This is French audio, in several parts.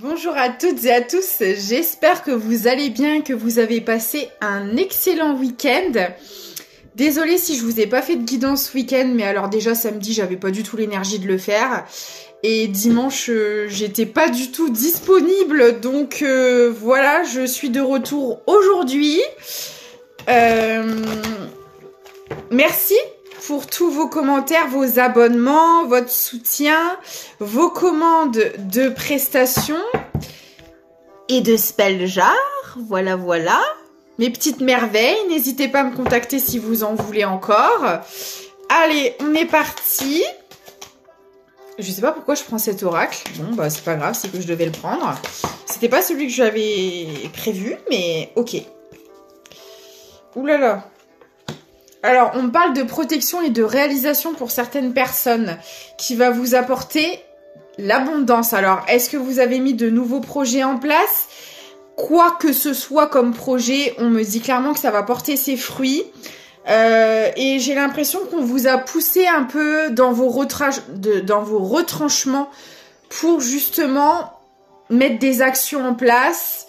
Bonjour à toutes et à tous, j'espère que vous allez bien, que vous avez passé un excellent week-end. Désolée si je vous ai pas fait de guidance ce week-end, mais alors déjà samedi j'avais pas du tout l'énergie de le faire. Et dimanche j'étais pas du tout disponible, donc voilà, je suis de retour aujourd'hui. Merci pour tous vos commentaires, vos abonnements, votre soutien, vos commandes de prestations et de spelljar. Voilà, voilà. Mes petites merveilles. N'hésitez pas à me contacter si vous en voulez encore. Allez, on est parti. Je sais pas pourquoi je prends cet oracle. Bon, bah c'est pas grave, c'est que je devais le prendre. C'était pas celui que j'avais prévu, mais ok. Ouh là là. Alors, on parle de protection et de réalisation pour certaines personnes qui va vous apporter l'abondance. Alors, est-ce que vous avez mis de nouveaux projets en place? Quoi que ce soit comme projet, on me dit clairement que ça va porter ses fruits. Et j'ai l'impression qu'on vous a poussé un peu dans vos retranchements pour justement mettre des actions en place.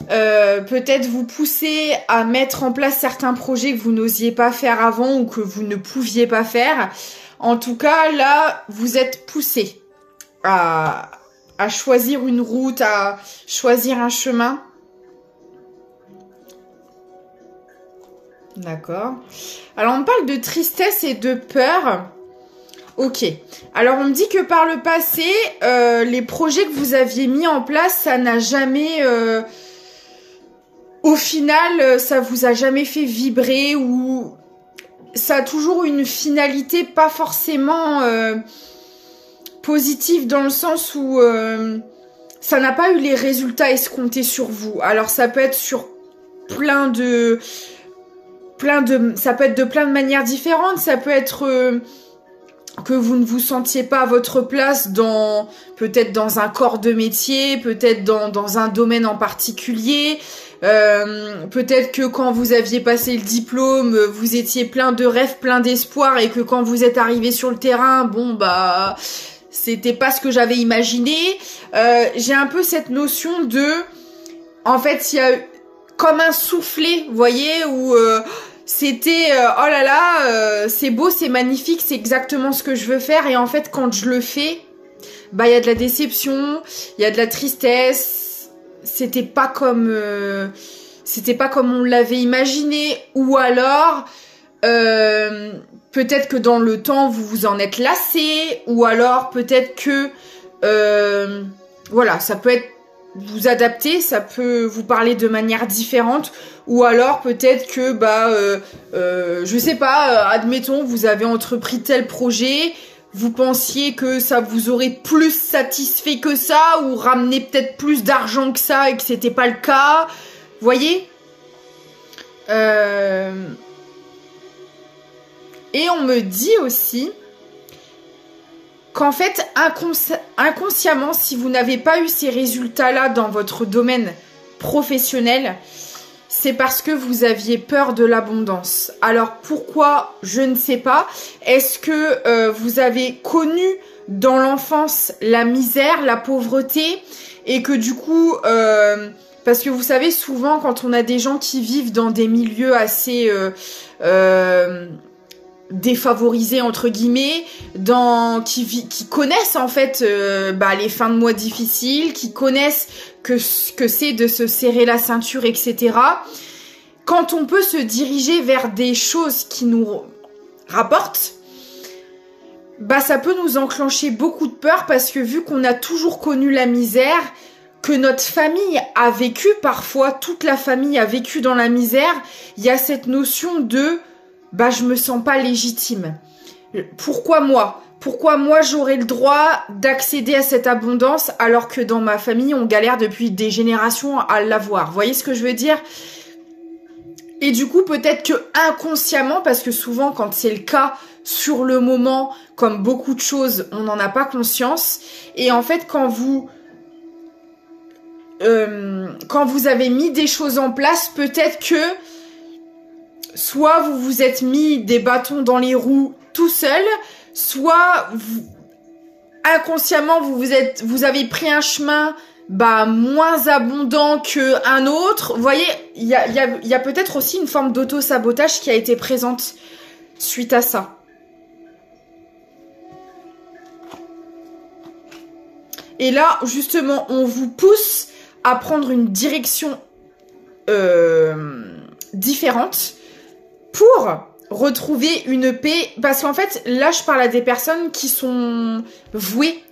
Peut-être vous pousser à mettre en place certains projets que vous n'osiez pas faire avant ou que vous ne pouviez pas faire. En tout cas, là, vous êtes poussé à choisir une route, à choisir un chemin. D'accord. Alors, on parle de tristesse et de peur. Ok. Alors, on me dit que par le passé, les projets que vous aviez mis en place, ça n'a jamais... Au final, ça vous a jamais fait vibrer ou ça a toujours une finalité pas forcément positive dans le sens où ça n'a pas eu les résultats escomptés sur vous. Alors ça peut être sur ça peut être de plein de manières différentes. Ça peut être que vous ne vous sentiez pas à votre place peut-être dans un corps de métier, peut-être dans un domaine en particulier. Peut-être que quand vous aviez passé le diplôme, vous étiez plein de rêves, plein d'espoir et que quand vous êtes arrivé sur le terrain, bon bah c'était pas ce que j'avais imaginé. J'ai un peu cette notion de, en fait, il y a comme un soufflet, vous voyez, où c'était oh là là, c'est beau, c'est magnifique, c'est exactement ce que je veux faire et en fait quand je le fais, bah il y a de la déception, il y a de la tristesse. C'était pas comme on l'avait imaginé, ou alors peut-être que dans le temps vous vous en êtes lassé, ou alors peut-être que voilà, ça peut être vous adapter, ça peut vous parler de manière différente, ou alors peut-être que je sais pas, admettons vous avez entrepris tel projet. Vous pensiez que ça vous aurait plus satisfait que ça ou ramené peut-être plus d'argent que ça et que c'était pas le cas. Vous voyez ? Et on me dit aussi qu'en fait, inconsciemment, si vous n'avez pas eu ces résultats-là dans votre domaine professionnel, c'est parce que vous aviez peur de l'abondance. Alors pourquoi? Je ne sais pas. Est-ce que vous avez connu dans l'enfance la misère, la pauvreté et que du coup... parce que vous savez, souvent quand on a des gens qui vivent dans des milieux assez... défavorisés entre guillemets, qui connaissent en fait les fins de mois difficiles, qui connaissent que c'est de se serrer la ceinture, etc. Quand on peut se diriger vers des choses qui nous rapportent, ça peut nous enclencher beaucoup de peur parce que vu qu'on a toujours connu la misère, que notre famille a vécu, parfois toute la famille a vécu dans la misère, il y a cette notion de je me sens pas légitime. Pourquoi moi? Pourquoi moi j'aurais le droit d'accéder à cette abondance alors que dans ma famille on galère depuis des générations à l'avoir? Vous voyez ce que je veux dire? Et du coup peut-être que inconsciemment, parce que souvent quand c'est le cas sur le moment, comme beaucoup de choses, on n'en a pas conscience. Et en fait quand vous avez mis des choses en place, peut-être que soit vous vous êtes mis des bâtons dans les roues tout seul, soit inconsciemment vous avez pris un chemin bah moins abondant qu'un autre. Vous voyez, il y a peut-être aussi une forme d'auto-sabotage qui a été présente suite à ça. Et là, justement, on vous pousse à prendre une direction différente pour retrouver une paix. Parce qu'en fait, là, je parle à des personnes qui sont vouées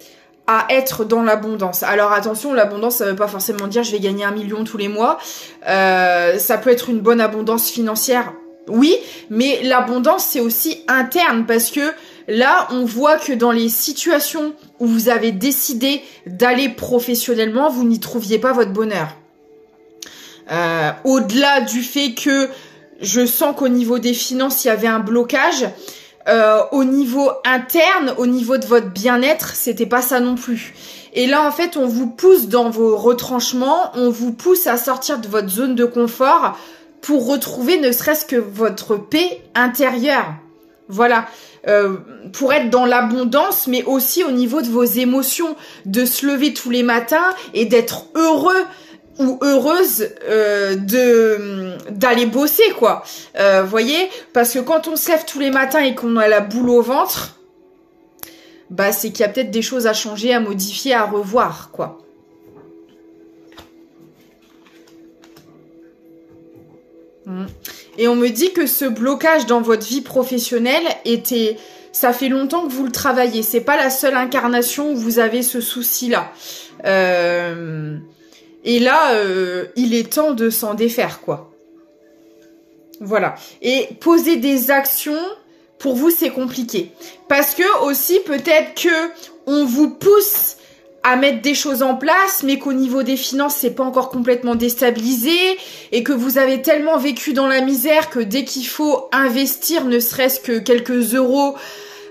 à être dans l'abondance. Alors attention, l'abondance, ça veut pas forcément dire je vais gagner 1 million tous les mois. Ça peut être une bonne abondance financière, oui, mais l'abondance, c'est aussi interne parce que là, on voit que dans les situations où vous avez décidé d'aller professionnellement, vous n'y trouviez pas votre bonheur. Au-delà du fait que je sens qu'au niveau des finances, il y avait un blocage, au niveau interne, au niveau de votre bien-être, c'était pas ça non plus. Et là, en fait, on vous pousse dans vos retranchements, on vous pousse à sortir de votre zone de confort pour retrouver ne serait-ce que votre paix intérieure. Voilà. Pour être dans l'abondance, mais aussi au niveau de vos émotions, de se lever tous les matins et d'être heureux ou heureuse d'aller bosser, quoi. Voyez, parce que quand on se lève tous les matins et qu'on a la boule au ventre, bah c'est qu'il y a peut-être des choses à changer, à modifier, à revoir, quoi. Et on me dit que ce blocage dans votre vie professionnelle était... Ça fait longtemps que vous le travaillez. C'est pas la seule incarnation où vous avez ce souci-là. Et là, il est temps de s'en défaire, quoi. Voilà. Et poser des actions, pour vous, c'est compliqué. Parce que aussi, peut-être que on vous pousse à mettre des choses en place, mais qu'au niveau des finances, c'est pas encore complètement déstabilisé, et que vous avez tellement vécu dans la misère que dès qu'il faut investir, ne serait-ce que quelques euros,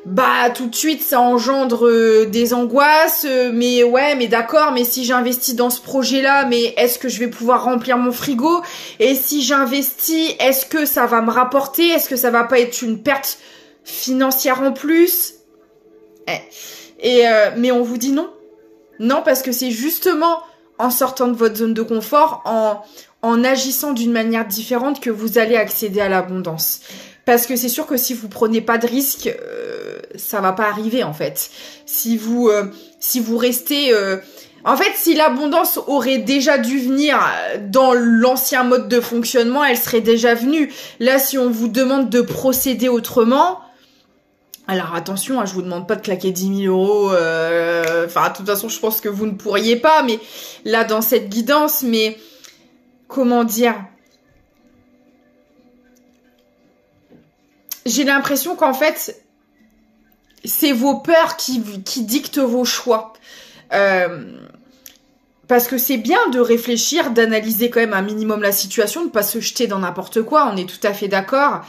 bah tout de suite ça engendre des angoisses, mais ouais, mais d'accord, mais si j'investis dans ce projet-là, mais est-ce que je vais pouvoir remplir mon frigo? Et si j'investis, est-ce que ça va me rapporter? Est-ce que ça va pas être une perte financière en plus? Mais on vous dit non. Non, parce que c'est justement en sortant de votre zone de confort, en agissant d'une manière différente que vous allez accéder à l'abondance. Parce que c'est sûr que si vous prenez pas de risque, ça va pas arriver en fait. Si vous restez... En fait, si l'abondance aurait déjà dû venir dans l'ancien mode de fonctionnement, elle serait déjà venue. Là, si on vous demande de procéder autrement... Alors attention, je vous demande pas de claquer 10 000 euros. Enfin, de toute façon, je pense que vous ne pourriez pas. Mais là, dans cette guidance, mais comment dire? J'ai l'impression qu'en fait, c'est vos peurs qui dictent vos choix. Parce que c'est bien de réfléchir, d'analyser quand même un minimum la situation, de ne pas se jeter dans n'importe quoi. On est tout à fait d'accord.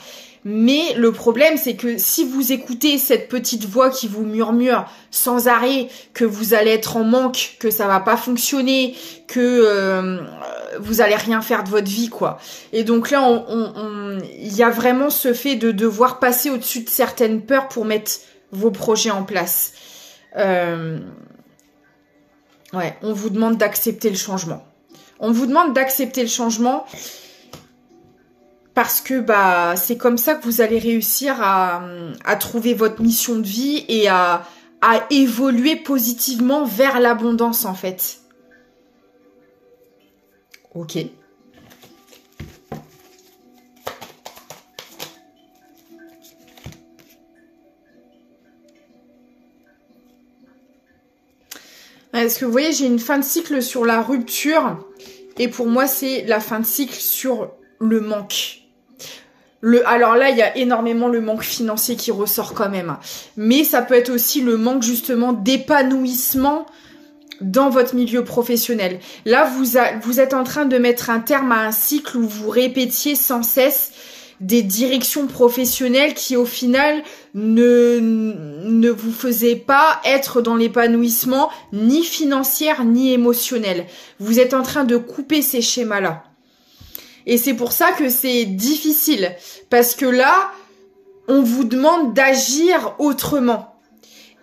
Mais le problème, c'est que si vous écoutez cette petite voix qui vous murmure sans arrêt que vous allez être en manque, que ça va pas fonctionner, que vous allez rien faire de votre vie, quoi. Et donc là, il y a vraiment ce fait de devoir passer au-dessus de certaines peurs pour mettre vos projets en place. Ouais, on vous demande d'accepter le changement. On vous demande d'accepter le changement. Parce que bah c'est comme ça que vous allez réussir à trouver votre mission de vie et à évoluer positivement vers l'abondance en fait. Ok. Est-ce que vous voyez, j'ai une fin de cycle sur la rupture et pour moi c'est la fin de cycle sur le manque. Alors là, il y a énormément le manque financier qui ressort quand même. Mais ça peut être aussi le manque justement d'épanouissement dans votre milieu professionnel. Là, vous êtes en train de mettre un terme à un cycle où vous répétiez sans cesse des directions professionnelles qui au final ne vous faisaient pas être dans l'épanouissement ni financier ni émotionnel. Vous êtes en train de couper ces schémas-là. Et c'est pour ça que c'est difficile. Parce que là, on vous demande d'agir autrement.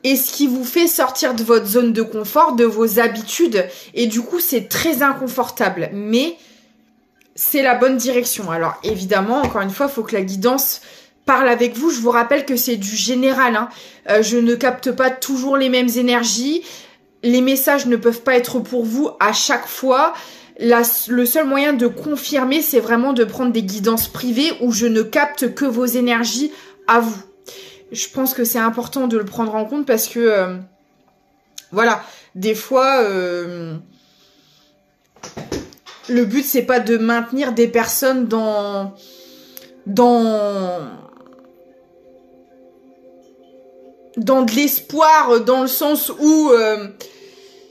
et ce qui vous fait sortir de votre zone de confort, de vos habitudes. Et du coup, c'est très inconfortable. Mais c'est la bonne direction. Alors, évidemment, encore une fois, il faut que la guidance parle avec vous. Je vous rappelle que c'est du général, hein. Je ne capte pas toujours les mêmes énergies. Les messages ne peuvent pas être pour vous à chaque fois. Le seul moyen de confirmer, c'est vraiment de prendre des guidances privées où je ne capte que vos énergies à vous. Je pense que c'est important de le prendre en compte parce que, voilà, des fois, le but, c'est pas de maintenir des personnes dans de l'espoir, dans le sens où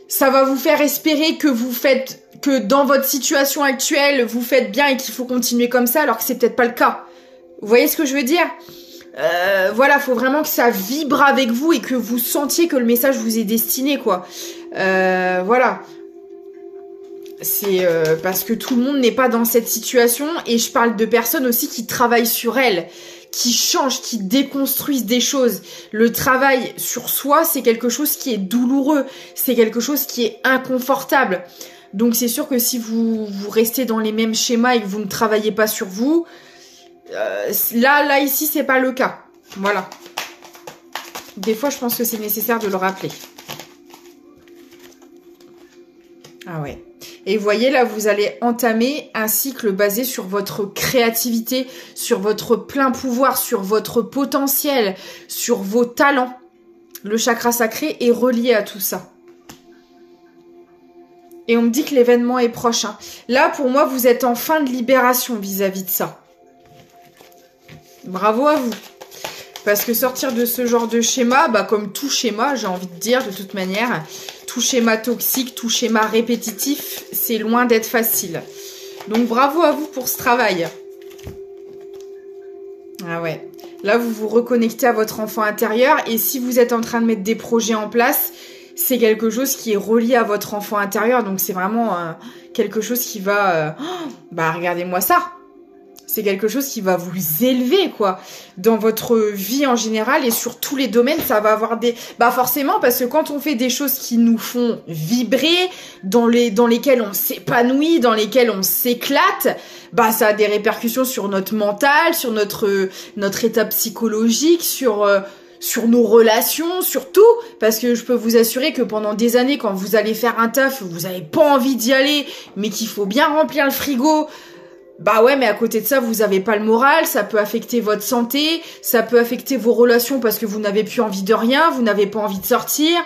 ça va vous faire espérer que dans votre situation actuelle, vous faites bien et qu'il faut continuer comme ça, alors que c'est peut-être pas le cas. Vous voyez ce que je veux dire ? Voilà, faut vraiment que ça vibre avec vous et que vous sentiez que le message vous est destiné, quoi. Voilà. C'est parce que tout le monde n'est pas dans cette situation, et je parle de personnes aussi qui travaillent sur elles, qui changent, qui déconstruisent des choses. Le travail sur soi, c'est quelque chose qui est douloureux, c'est quelque chose qui est inconfortable. Donc c'est sûr que si vous restez dans les mêmes schémas et que vous ne travaillez pas sur vous, là ici c'est pas le cas. Voilà. Des fois je pense que c'est nécessaire de le rappeler. Ah ouais. Et vous voyez là, vous allez entamer un cycle basé sur votre créativité, sur votre plein pouvoir, sur votre potentiel, sur vos talents. Le chakra sacré est relié à tout ça. Et on me dit que l'événement est proche, hein. Là, pour moi, vous êtes en fin de libération vis-à-vis de ça. Bravo à vous. Parce que sortir de ce genre de schéma, bah comme tout schéma, j'ai envie de dire, de toute manière, tout schéma toxique, tout schéma répétitif, c'est loin d'être facile. Donc bravo à vous pour ce travail. Ah ouais. Là, vous vous reconnectez à votre enfant intérieur, et si vous êtes en train de mettre des projets en place, c'est quelque chose qui est relié à votre enfant intérieur. Donc c'est vraiment quelque chose qui va... bah regardez-moi ça. C'est quelque chose qui va vous élever, quoi. Dans votre vie en général et sur tous les domaines, ça va avoir des... Bah forcément, parce que quand on fait des choses qui nous font vibrer, dans lesquelles on s'épanouit, dans lesquelles on s'éclate, bah ça a des répercussions sur notre mental, sur notre état psychologique, sur nos relations, sur tout. Parce que je peux vous assurer que pendant des années, quand vous allez faire un taf, vous n'avez pas envie d'y aller, mais qu'il faut bien remplir le frigo... Bah ouais, mais à côté de ça, vous avez pas le moral, ça peut affecter votre santé, ça peut affecter vos relations parce que vous n'avez plus envie de rien, vous n'avez pas envie de sortir,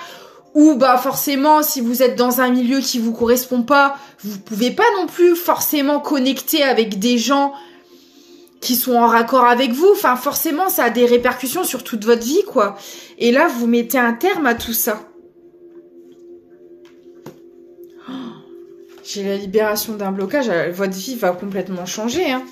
ou bah forcément, si vous êtes dans un milieu qui vous correspond pas, vous pouvez pas non plus forcément connecter avec des gens qui sont en raccord avec vous. Enfin, forcément, ça a des répercussions sur toute votre vie, quoi. Et là, vous mettez un terme à tout ça. J'ai la libération d'un blocage, votre vie va complètement changer, hein.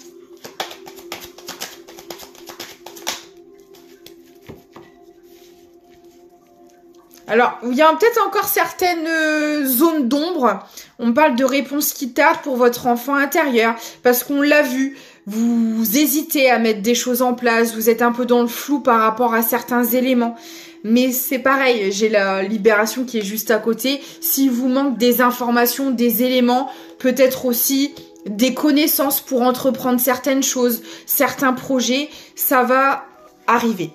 Alors, il y a peut-être encore certaines zones d'ombre. On parle de réponses qui tardent pour votre enfant intérieur, parce qu'on l'a vu, vous hésitez à mettre des choses en place, vous êtes un peu dans le flou par rapport à certains éléments. Mais c'est pareil, j'ai la libération qui est juste à côté. S'il vous manque des informations, des éléments, peut-être aussi des connaissances pour entreprendre certaines choses, certains projets, ça va arriver.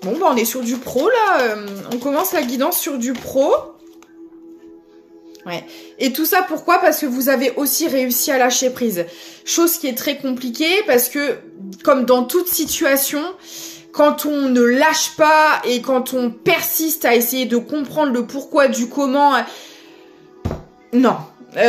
Bon, bah on est sur du pro là. On commence la guidance sur du pro. Ouais. Et tout ça pourquoi? Parce que vous avez aussi réussi à lâcher prise. Chose qui est très compliquée parce que, comme dans toute situation... Quand on ne lâche pas et quand on persiste à essayer de comprendre le pourquoi du comment, non.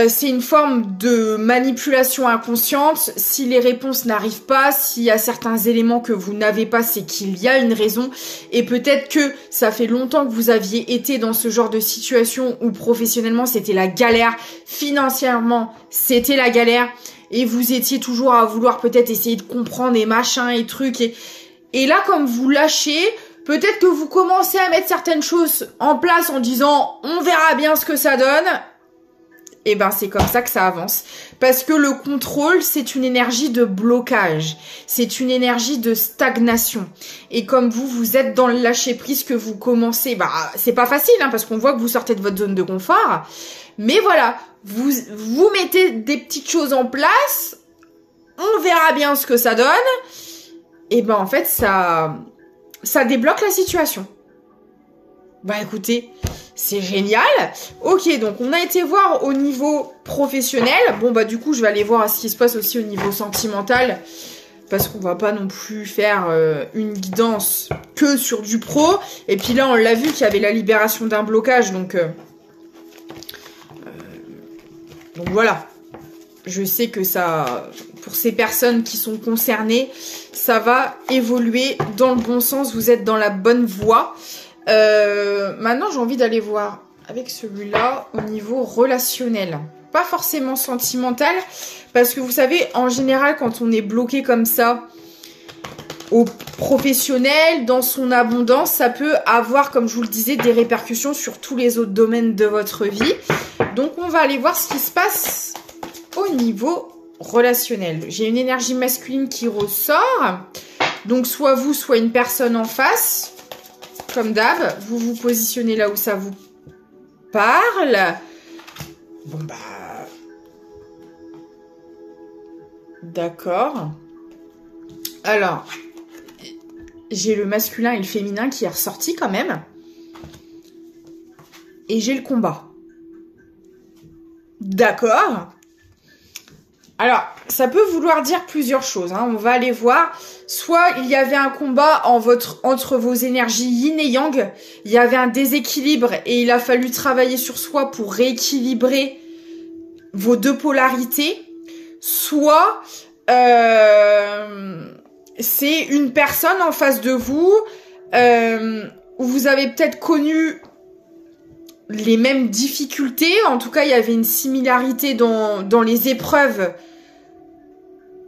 C'est une forme de manipulation inconsciente. Si les réponses n'arrivent pas, s'il y a certains éléments que vous n'avez pas, c'est qu'il y a une raison. Et peut-être que ça fait longtemps que vous aviez été dans ce genre de situation où professionnellement c'était la galère, financièrement c'était la galère, et vous étiez toujours à vouloir peut-être essayer de comprendre et machin et trucs et là, comme vous lâchez, peut-être que vous commencez à mettre certaines choses en place en disant « on verra bien ce que ça donne ». et ben c'est comme ça que ça avance. Parce que le contrôle, c'est une énergie de blocage. C'est une énergie de stagnation. Et comme vous êtes dans le lâcher-prise, que vous commencez... Bah, c'est pas facile, hein, parce qu'on voit que vous sortez de votre zone de confort. Mais voilà, vous mettez des petites choses en place. On verra bien ce que ça donne. Et ben en fait, ça débloque la situation. Bah écoutez, c'est génial. Ok, donc on a été voir au niveau professionnel. Bon bah du coup, je vais aller voir ce qui se passe aussi au niveau sentimental. Parce qu'on va pas non plus faire une guidance que sur du pro. Et puis là, on l'a vu qu'il y avait la libération d'un blocage. Donc voilà. Je sais que ça, pour ces personnes qui sont concernées, ça va évoluer dans le bon sens. Vous êtes dans la bonne voie. Maintenant, j'ai envie d'aller voir avec celui-là au niveau relationnel. Pas forcément sentimental, parce que vous savez, en général, quand on est bloqué comme ça, au professionnel, dans son abondance, ça peut avoir, comme je vous le disais, des répercussions sur tous les autres domaines de votre vie. Donc, on va aller voir ce qui se passe au niveau relationnel. J'ai une énergie masculine qui ressort. Donc, soit vous, soit une personne en face. Comme d'hab, vous vous positionnez là où ça vous parle. Bon, bah... D'accord. Alors, j'ai le masculin et le féminin qui est ressorti quand même. Et j'ai le combat. D'accord. Alors, ça peut vouloir dire plusieurs choses, hein. On va aller voir. Soit il y avait un combat entre vos énergies yin et yang. Il y avait un déséquilibre et il a fallu travailler sur soi pour rééquilibrer vos deux polarités. Soit c'est une personne en face de vous où vous avez peut-être connu les mêmes difficultés. En tout cas, il y avait une similarité dans les épreuves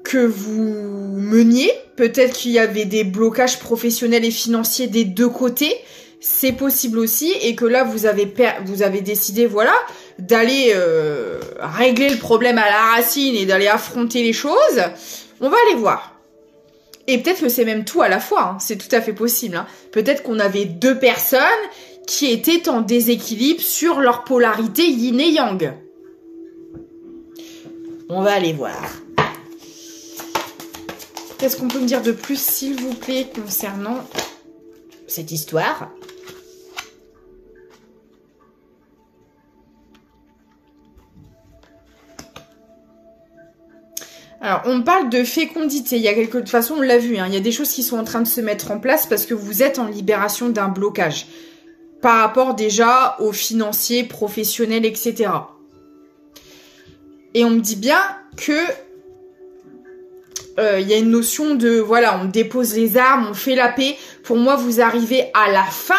que vous meniez. Peut-être qu'il y avait des blocages professionnels et financiers des deux côtés. C'est possible aussi. Et que là, vous avez décidé, voilà, d'aller régler le problème à la racine et d'aller affronter les choses. On va aller voir. Et peut-être que c'est même tout à la fois. Hein. C'est tout à fait possible. Hein. Peut-être qu'on avait deux personnes qui étaient en déséquilibre sur leur polarité yin et yang. On va aller voir. Qu'est-ce qu'on peut me dire de plus, s'il vous plaît, concernant cette histoire ? Alors, on parle de fécondité. Il y a de toute façon, on l'a vu, hein, il y a des choses qui sont en train de se mettre en place parce que vous êtes en libération d'un blocage. Par rapport déjà aux financiers, professionnels, etc. Et on me dit bien que y a une notion de, voilà, on dépose les armes, on fait la paix. Pour moi, vous arrivez à la fin,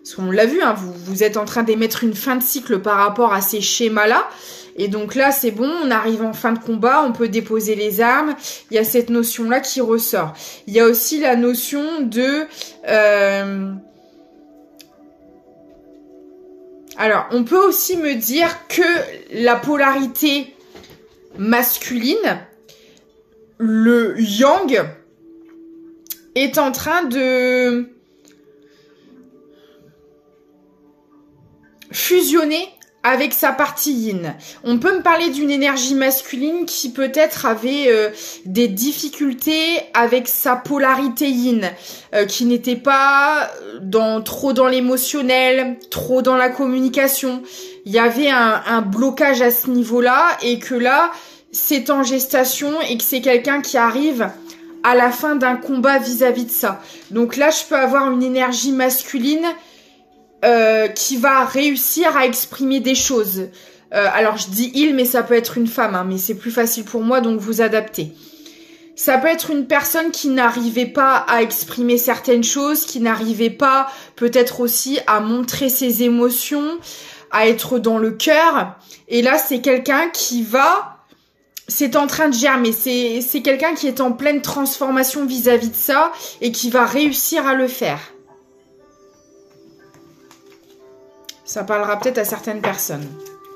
parce qu'on l'a vu, hein, vous êtes en train d'émettre une fin de cycle par rapport à ces schémas-là. Et donc là, c'est bon, on arrive en fin de combat, on peut déposer les armes. Il y a cette notion-là qui ressort. Il y a aussi la notion de... Alors, on peut aussi me dire que la polarité masculine, le yang, est en train de fusionner avec sa partie yin. On peut me parler d'une énergie masculine qui peut-être avait des difficultés avec sa polarité yin, qui n'était pas trop dans l'émotionnel, trop dans la communication. Il y avait un blocage à ce niveau-là et que là, c'est en gestation et que c'est quelqu'un qui arrive à la fin d'un combat vis-à-vis de ça. Donc là, je peux avoir une énergie masculine qui va réussir à exprimer des choses. Alors je dis il, mais ça peut être une femme, hein, mais c'est plus facile pour moi, donc vous adaptez. Ça peut être une personne qui n'arrivait pas à exprimer certaines choses, qui n'arrivait pas peut-être aussi à montrer ses émotions, à être dans le cœur. Et là, c'est quelqu'un qui va... C'est en train de germer, c'est quelqu'un qui est en pleine transformation vis-à-vis de ça et qui va réussir à le faire. Ça parlera peut-être à certaines personnes.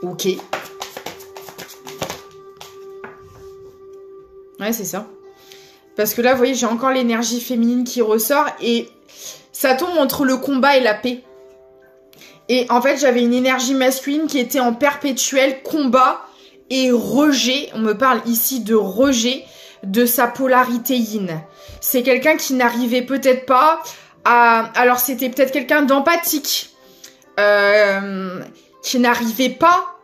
Ok. Ouais, c'est ça. Parce que là, vous voyez, j'ai encore l'énergie féminine qui ressort et ça tombe entre le combat et la paix. Et en fait, j'avais une énergie masculine qui était en perpétuel combat et rejet. On me parle ici de rejet de sa polarité yin. C'est quelqu'un qui n'arrivait peut-être pas à... Alors, c'était peut-être quelqu'un d'empathique. Qui n'arrivait pas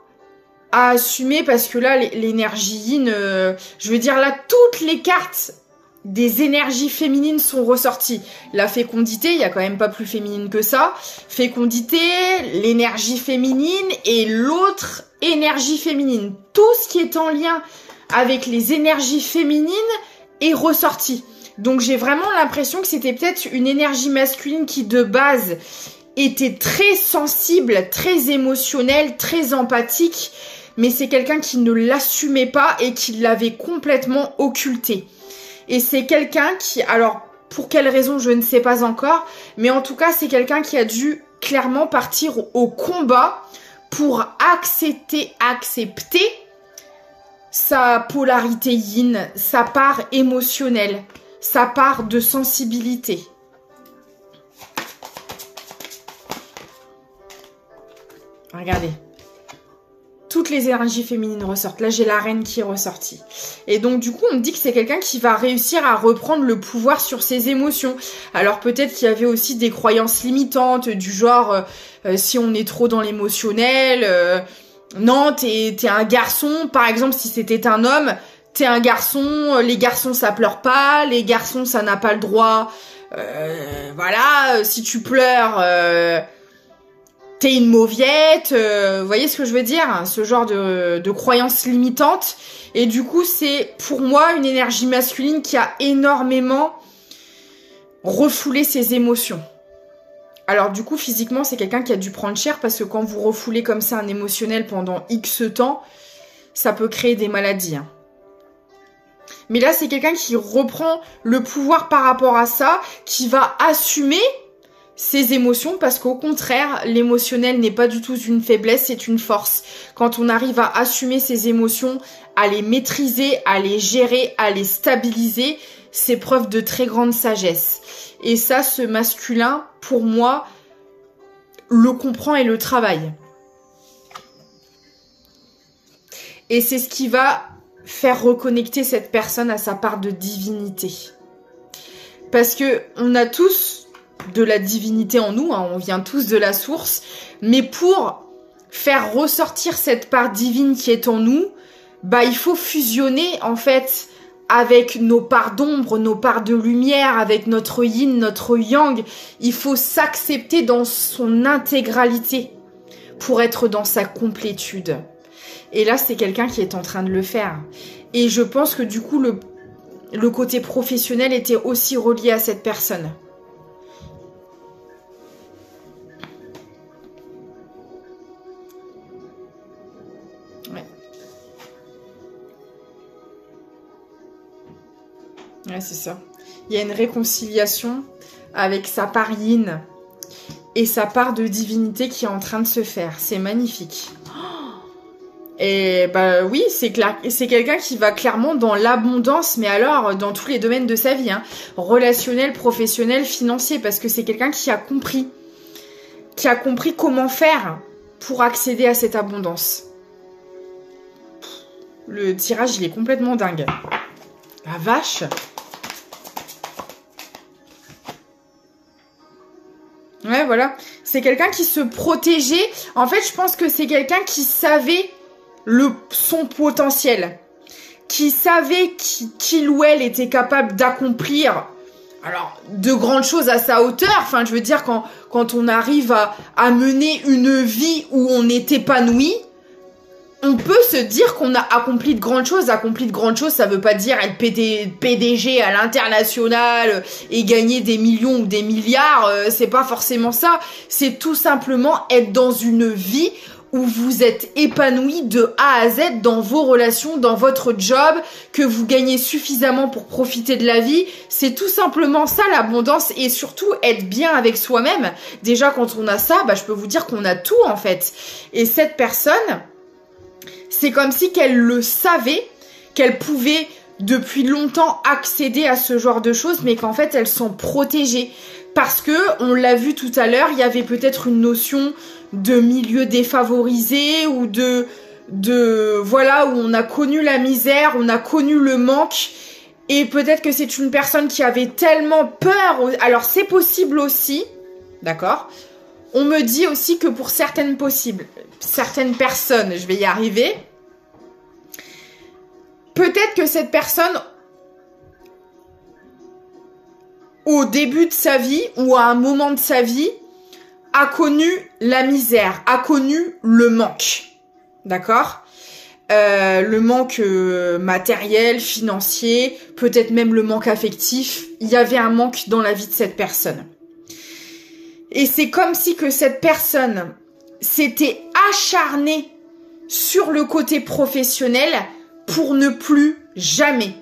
à assumer parce que là, l'énergie yin... je veux dire, là, toutes les cartes des énergies féminines sont ressorties. La fécondité, il y a quand même pas plus féminine que ça. Fécondité, l'énergie féminine et l'autre énergie féminine. Tout ce qui est en lien avec les énergies féminines est ressorti. Donc j'ai vraiment l'impression que c'était peut-être une énergie masculine qui de base était très sensible, très émotionnelle, très empathique, mais c'est quelqu'un qui ne l'assumait pas et qui l'avait complètement occulté. Et c'est quelqu'un qui, alors pour quelle raison je ne sais pas encore, mais en tout cas c'est quelqu'un qui a dû clairement partir au combat pour accepter sa polarité yin, sa part émotionnelle, sa part de sensibilité. Regardez. Toutes les énergies féminines ressortent. Là, j'ai la reine qui est ressortie. Et donc, du coup, on me dit que c'est quelqu'un qui va réussir à reprendre le pouvoir sur ses émotions. Alors, peut-être qu'il y avait aussi des croyances limitantes, du genre, si on est trop dans l'émotionnel, non, t'es un garçon. Par exemple, si c'était un homme, t'es un garçon, les garçons, ça pleure pas, les garçons, ça n'a pas le droit. Voilà, si tu pleures... t'es une mauviette, vous voyez ce que je veux dire? Ce genre de croyances limitantes. Et du coup, c'est pour moi une énergie masculine qui a énormément refoulé ses émotions. Alors du coup, physiquement, c'est quelqu'un qui a dû prendre cher parce que quand vous refoulez comme ça un émotionnel pendant X temps, ça peut créer des maladies. Hein. Mais là, c'est quelqu'un qui reprend le pouvoir par rapport à ça, qui va assumer ses émotions parce qu'au contraire, l'émotionnel n'est pas du tout une faiblesse, c'est une force. Quand on arrive à assumer ses émotions, à les maîtriser, à les gérer, à les stabiliser, c'est preuve de très grande sagesse. Et ça, ce masculin, pour moi, le comprend et le travaille. Et c'est ce qui va faire reconnecter cette personne à sa part de divinité. Parce que on a tous de la divinité en nous, hein, on vient tous de la source, mais pour faire ressortir cette part divine qui est en nous, bah il faut fusionner en fait avec nos parts d'ombre, nos parts de lumière, avec notre yin, notre yang. Il faut s'accepter dans son intégralité pour être dans sa complétude. Et là, c'est quelqu'un qui est en train de le faire. Et je pense que du coup, le côté professionnel était aussi relié à cette personne. Ouais, c'est ça. Il y a une réconciliation avec sa part yin et sa part de divinité qui est en train de se faire. C'est magnifique. Et bah oui, c'est quelqu'un qui va clairement dans l'abondance, mais alors dans tous les domaines de sa vie, hein. Relationnel, professionnel, financier, parce que c'est quelqu'un qui a compris comment faire pour accéder à cette abondance. Le tirage, il est complètement dingue. La vache! Ouais, voilà. C'est quelqu'un qui se protégeait. En fait, je pense que c'est quelqu'un qui savait son potentiel. Qui savait qu'il ou elle était capable d'accomplir, alors, de grandes choses à sa hauteur. Enfin, je veux dire, quand on arrive à mener une vie où on est épanoui, on peut se dire qu'on a accompli de grandes choses. Accompli de grandes choses, ça veut pas dire être PDG à l'international et gagner des millions ou des milliards. C'est pas forcément ça. C'est tout simplement être dans une vie où vous êtes épanoui de A à Z dans vos relations, dans votre job, que vous gagnez suffisamment pour profiter de la vie. C'est tout simplement ça, l'abondance, et surtout être bien avec soi-même. Déjà, quand on a ça, bah, je peux vous dire qu'on a tout, en fait. Et cette personne, c'est comme si qu'elle le savait, qu'elle pouvait depuis longtemps accéder à ce genre de choses, mais qu'en fait elles sont protégées. Parce que, on l'a vu tout à l'heure, il y avait peut-être une notion de milieu défavorisé ou voilà, où on a connu la misère, on a connu le manque. Et peut-être que c'est une personne qui avait tellement peur. Alors c'est possible aussi, d'accord ? On me dit aussi que pour certaines personnes, je vais y arriver, peut-être que cette personne, au début de sa vie ou à un moment de sa vie, a connu la misère, a connu le manque, d'accord ? Le manque matériel, financier, peut-être même le manque affectif. Il y avait un manque dans la vie de cette personne. Et c'est comme si que cette personne s'était acharnée sur le côté professionnel pour ne plus jamais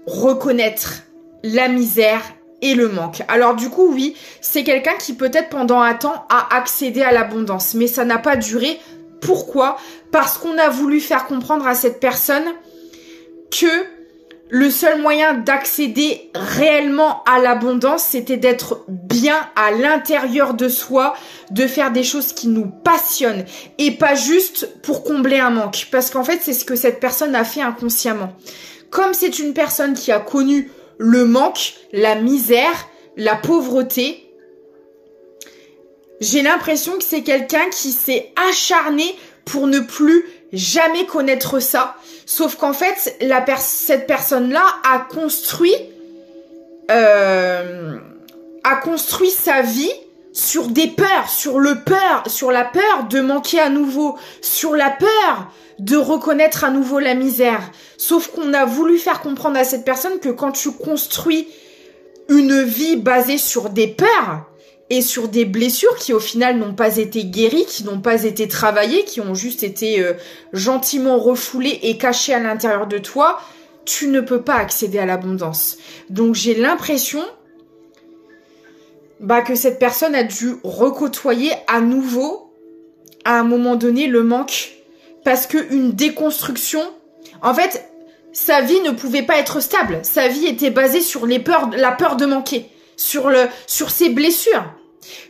reconnaître la misère et le manque. Alors du coup, oui, c'est quelqu'un qui peut-être pendant un temps a accédé à l'abondance, mais ça n'a pas duré. Pourquoi ? Parce qu'on a voulu faire comprendre à cette personne que le seul moyen d'accéder réellement à l'abondance, c'était d'être bien à l'intérieur de soi, de faire des choses qui nous passionnent et pas juste pour combler un manque. Parce qu'en fait, c'est ce que cette personne a fait inconsciemment. Comme c'est une personne qui a connu le manque, la misère, la pauvreté, j'ai l'impression que c'est quelqu'un qui s'est acharné pour ne plus jamais connaître ça. Sauf qu'en fait, cette personne-là a construit sa vie sur des peurs, sur la peur de manquer à nouveau, sur la peur de reconnaître à nouveau la misère. Sauf qu'on a voulu faire comprendre à cette personne que quand tu construis une vie basée sur des peurs et sur des blessures qui au final n'ont pas été guéries, qui n'ont pas été travaillées, qui ont juste été gentiment refoulées et cachées à l'intérieur de toi, tu ne peux pas accéder à l'abondance. Donc j'ai l'impression que cette personne a dû recôtoyer à nouveau, à un moment donné, le manque. Parce qu'une déconstruction, en fait, sa vie ne pouvait pas être stable. Sa vie était basée sur la peur de manquer, sur ses blessures.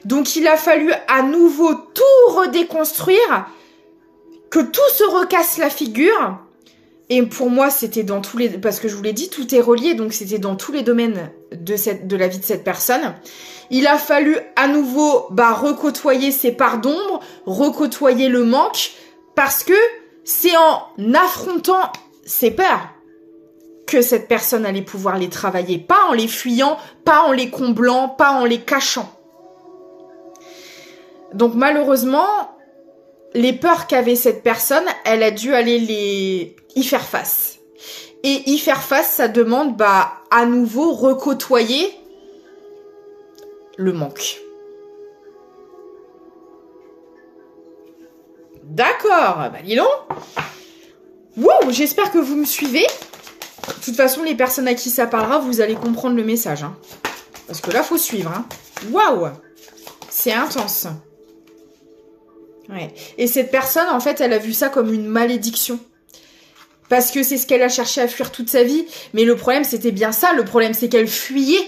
Donc il a fallu à nouveau tout redéconstruire, que tout se recasse la figure. Et pour moi, c'était dans tous les... Parce que je vous l'ai dit, tout est relié, donc c'était dans tous les domaines de la vie de cette personne. Il a fallu à nouveau recôtoyer ses parts d'ombre, recôtoyer le manque, parce que c'est en affrontant ses peurs que cette personne allait pouvoir les travailler. Pas en les fuyant, pas en les comblant, pas en les cachant. Donc malheureusement, les peurs qu'avait cette personne, elle a dû aller y faire face. Et y faire face, ça demande à nouveau recôtoyer le manque. D'accord, dis donc. Wow, j'espère que vous me suivez. De toute façon, les personnes à qui ça parlera, vous allez comprendre le message. Hein. Parce que là, faut suivre. Hein. Waouh, c'est intense. Ouais. Et cette personne, en fait, elle a vu ça comme une malédiction. Parce que c'est ce qu'elle a cherché à fuir toute sa vie. Mais le problème, c'était bien ça. Le problème, c'est qu'elle fuyait.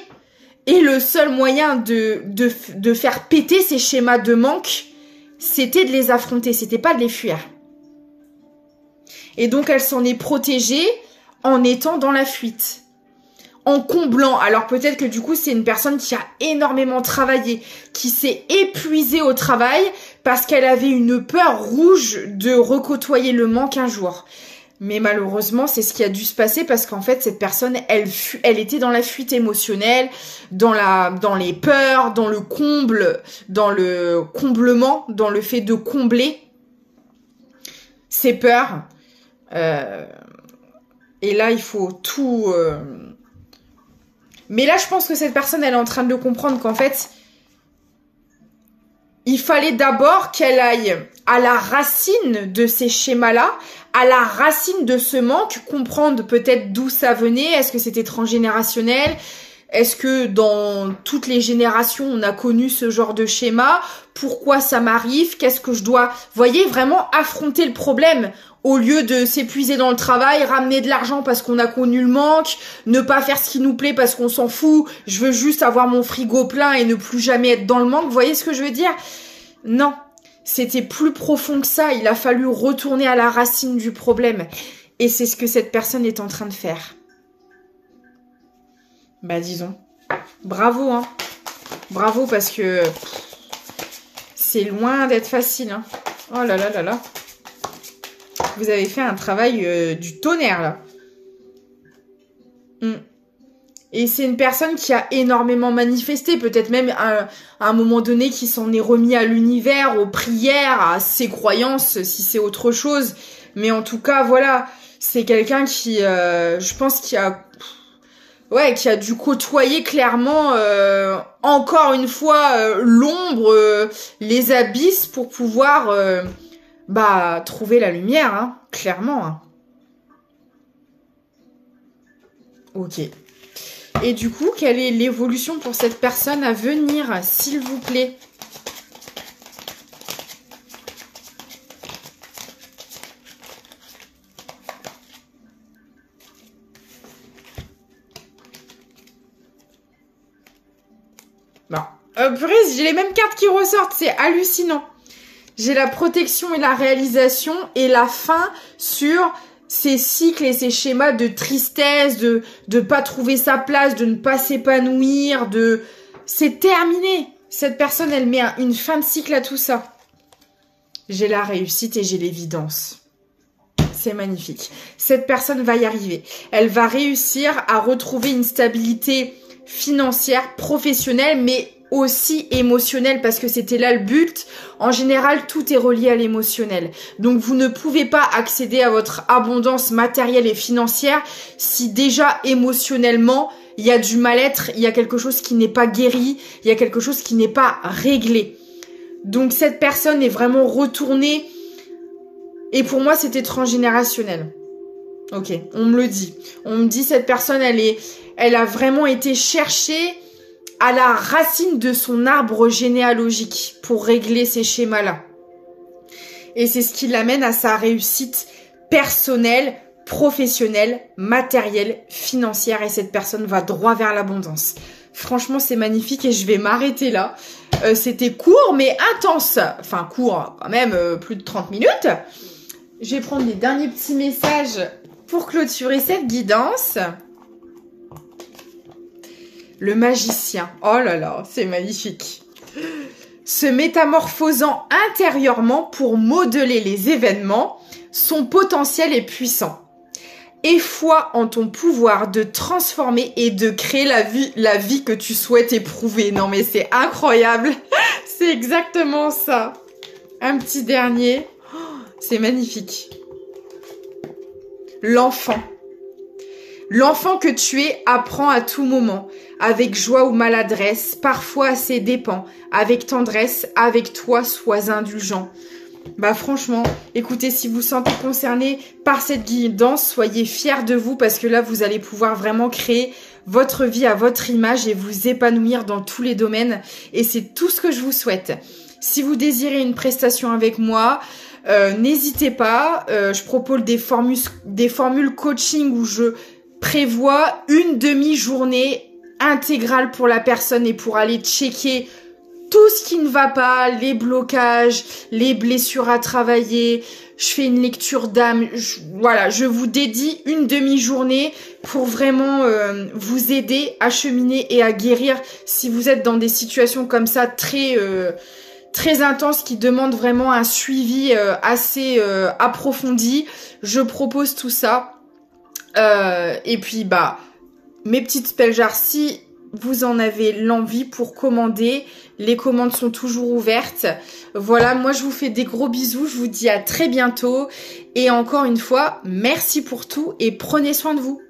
Et le seul moyen de faire péter ces schémas de manque, c'était de les affronter. C'était pas de les fuir. Et donc, elle s'en est protégée en étant dans la fuite. En comblant. Alors peut-être que du coup, c'est une personne qui a énormément travaillé, qui s'est épuisée au travail parce qu'elle avait une peur rouge de recôtoyer le manque un jour. Mais malheureusement, c'est ce qui a dû se passer parce qu'en fait, cette personne, elle était dans la fuite émotionnelle, dans les peurs, dans le comble, dans le comblement, dans le fait de combler ses peurs. Et là, il faut tout... Mais là, je pense que cette personne, elle est en train de le comprendre qu'en fait, il fallait d'abord qu'elle aille à la racine de ces schémas-là, à la racine de ce manque, comprendre peut-être d'où ça venait, est-ce que c'était transgénérationnel, Est-ce que dans toutes les générations, on a connu ce genre de schéma? Pourquoi ça m'arrive? Qu'est-ce que je dois... Voyez, vraiment affronter le problème au lieu de s'épuiser dans le travail, ramener de l'argent parce qu'on a connu le manque, ne pas faire ce qui nous plaît parce qu'on s'en fout, je veux juste avoir mon frigo plein et ne plus jamais être dans le manque. Vous voyez ce que je veux dire? Non, c'était plus profond que ça. Il a fallu retourner à la racine du problème. Et c'est ce que cette personne est en train de faire. Bah disons, bravo hein. Bravo parce que c'est loin d'être facile hein. Oh là là là là. Vous avez fait un travail du tonnerre là. Et c'est une personne qui a énormément manifesté, peut-être même à un moment donné qui s'en est remis à l'univers, aux prières, à ses croyances, si c'est autre chose. Mais en tout cas, voilà, c'est quelqu'un qui, je pense, qui a dû côtoyer clairement, encore une fois, l'ombre, les abysses pour pouvoir... trouver la lumière, hein, clairement. Hein. Ok. Et du coup, quelle est l'évolution pour cette personne à venir, s'il vous plaît? Bon. Purée, j'ai les mêmes cartes qui ressortent, c'est hallucinant. J'ai la protection et la réalisation et la fin sur ces cycles et ces schémas de tristesse, de pas trouver sa place, de ne pas s'épanouir, c'est terminé. Cette personne, elle met une fin de cycle à tout ça. J'ai la réussite et j'ai l'évidence. C'est magnifique. Cette personne va y arriver. Elle va réussir à retrouver une stabilité financière, professionnelle, mais aussi émotionnel parce que c'était là le but. En général, tout est relié à l'émotionnel. Donc, vous ne pouvez pas accéder à votre abondance matérielle et financière si déjà émotionnellement, il y a du mal-être, il y a quelque chose qui n'est pas guéri, il y a quelque chose qui n'est pas réglé. Donc, cette personne est vraiment retournée et pour moi, c'était transgénérationnel. Ok, on me le dit. On me dit cette personne, elle a vraiment été cherchée à la racine de son arbre généalogique pour régler ces schémas-là. Et c'est ce qui l'amène à sa réussite personnelle, professionnelle, matérielle, financière. Et cette personne va droit vers l'abondance. Franchement, c'est magnifique et je vais m'arrêter là. C'était court mais intense. Enfin, court quand même, plus de 30 minutes. Je vais prendre les derniers petits messages pour clôturer cette guidance. Le magicien. Oh là là, c'est magnifique. Se métamorphosant intérieurement pour modeler les événements, son potentiel est puissant. Aie foi en ton pouvoir de transformer et de créer la vie que tu souhaites éprouver. Non mais c'est incroyable. C'est exactement ça. Un petit dernier. Oh, c'est magnifique. L'enfant. L'enfant que tu es apprend à tout moment, avec joie ou maladresse, parfois à ses dépens, avec tendresse, avec toi, sois indulgent. Bah franchement, écoutez, si vous vous sentez concerné par cette guidance, soyez fiers de vous parce que là, vous allez pouvoir vraiment créer votre vie à votre image et vous épanouir dans tous les domaines. Et c'est tout ce que je vous souhaite. Si vous désirez une prestation avec moi, n'hésitez pas. Je propose des formules coaching où je prévois une demi-journée intégrale pour la personne et pour aller checker tout ce qui ne va pas, les blocages, les blessures à travailler. Je fais une lecture d'âme. Voilà, je vous dédie une demi-journée pour vraiment vous aider à cheminer et à guérir si vous êtes dans des situations comme ça très intenses qui demandent vraiment un suivi assez approfondi. Je propose tout ça. Et puis, mes petites spell jars, si vous en avez l'envie pour commander, les commandes sont toujours ouvertes. Voilà, moi je vous fais des gros bisous, je vous dis à très bientôt. Et encore une fois, merci pour tout et prenez soin de vous.